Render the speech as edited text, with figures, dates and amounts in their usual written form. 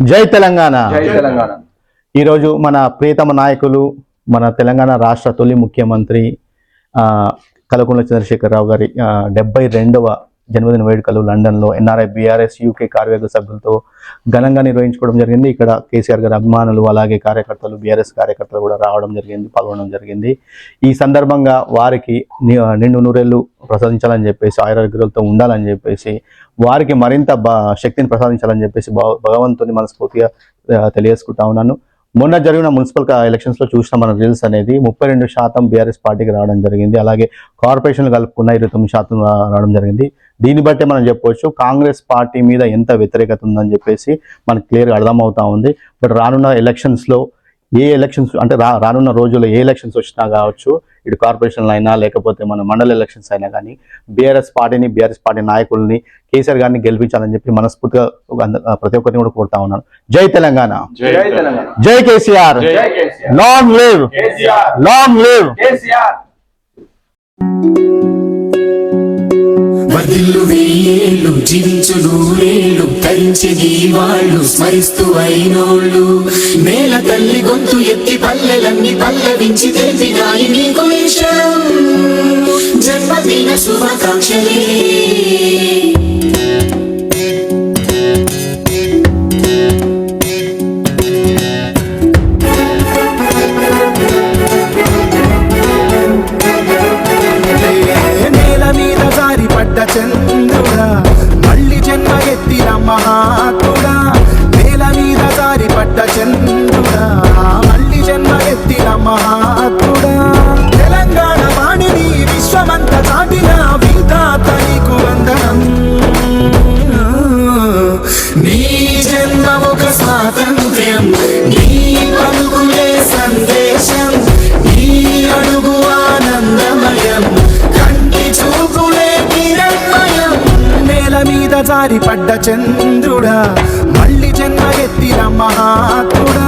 జై తెలంగాణ. జై తెలంగాణ. ఈరోజు మన ప్రియతమ నాయకులు, మన తెలంగాణ రాష్ట్ర తొలి ముఖ్యమంత్రి కల్వకుంట్ల చంద్రశేఖరరావు గారి 72వ జన్మదిన వేడుకలు లండన్లో ఎన్ఆర్ఐ బీఆర్ఎస్ యూకే కార్యవర్గ సభ్యులతో ఘనంగా నిర్వహించుకోవడం జరిగింది. ఇక్కడ కేసీఆర్ గారి అభిమానులు, అలాగే కార్యకర్తలు, బీఆర్ఎస్ కార్యకర్తలు కూడా రావడం జరిగింది, పాల్గొనడం జరిగింది. ఈ సందర్భంగా వారికి నిండు నూరేళ్లు ప్రసాదించాలని చెప్పేసి, ఆయురారోగ్యాలతో ఉండాలని చెప్పేసి, వారికి మరింత శక్తిని ప్రసాదించాలని చెప్పేసి భగవంతుని మనస్ఫూర్తిగా తెలియజేసుకుంటా ఉన్నాను. మొన్న జరిగిన మున్సిపల్ ఎలక్షన్స్లో చూసిన మన రిజల్ట్స్ అనేది 32% బీఆర్ఎస్ పార్టీకి రావడం జరిగింది. అలాగే కార్పొరేషన్లు కలుపుకున్న 29% రావడం జరిగింది. దీన్ని బట్టే మనం చెప్పవచ్చు కాంగ్రెస్ పార్టీ మీద ఎంత వ్యతిరేకత ఉందని చెప్పేసి మనకు క్లియర్గా అర్థమవుతా ఉంది. బట్ రానున్న ఎలక్షన్స్లో అంటే రానున్న రోజుల్లో ఏ ఎలక్షన్స్ వచ్చినా కావచ్చు, ఇటు కార్పొరేషన్లు అయినా లేకపోతే మన మండల ఎలక్షన్స్ అయినా కానీ బీఆర్ఎస్ పార్టీ నాయకుల్ని, కేసీఆర్ గారిని గెలిపించాలని చెప్పి మనస్ఫూర్తిగా ప్రతి ఒక్కరిని కూడా కోరుతా ఉన్నాను. జై తెలంగాణ, జై KCR, long live, long live. వర్ధిల్లు వెయ్యేళ్ళు, జీవించు నూరేళ్ళు, తరించి నీ వాళ్ళు స్మరిస్తూ అయినోళ్ళు. నేల తల్లి గొంతు ఎత్తి పల్లెలన్నీ పల్లవించి తెలిపినాయి నీకు విషయం. జన్మదిన శుభాకాంక్షలే. చంద్రుడా మళ్ళీ జన్మ ఎత్తిన మహాత్ముడా, నేల మీద జారి పడ్డ చంద్రుడా మళ్ళీ జన్మ ఎత్తిన మహాత్ముడా. తెలంగాణ వాణిని విశ్వమంత చాటిన విధాత నీకు వందనం. నీ జన్మ ఒక స్వాతంత్ర్యం, నీ పలుకులే సందేశం, నీ అడుగు ఆనందమయం, కంటి చూపులే నేల మీద జారి పడ్డ చంద్రుడా మళ్ళీ జన్మ ఎత్తిన మహాత్ముడా.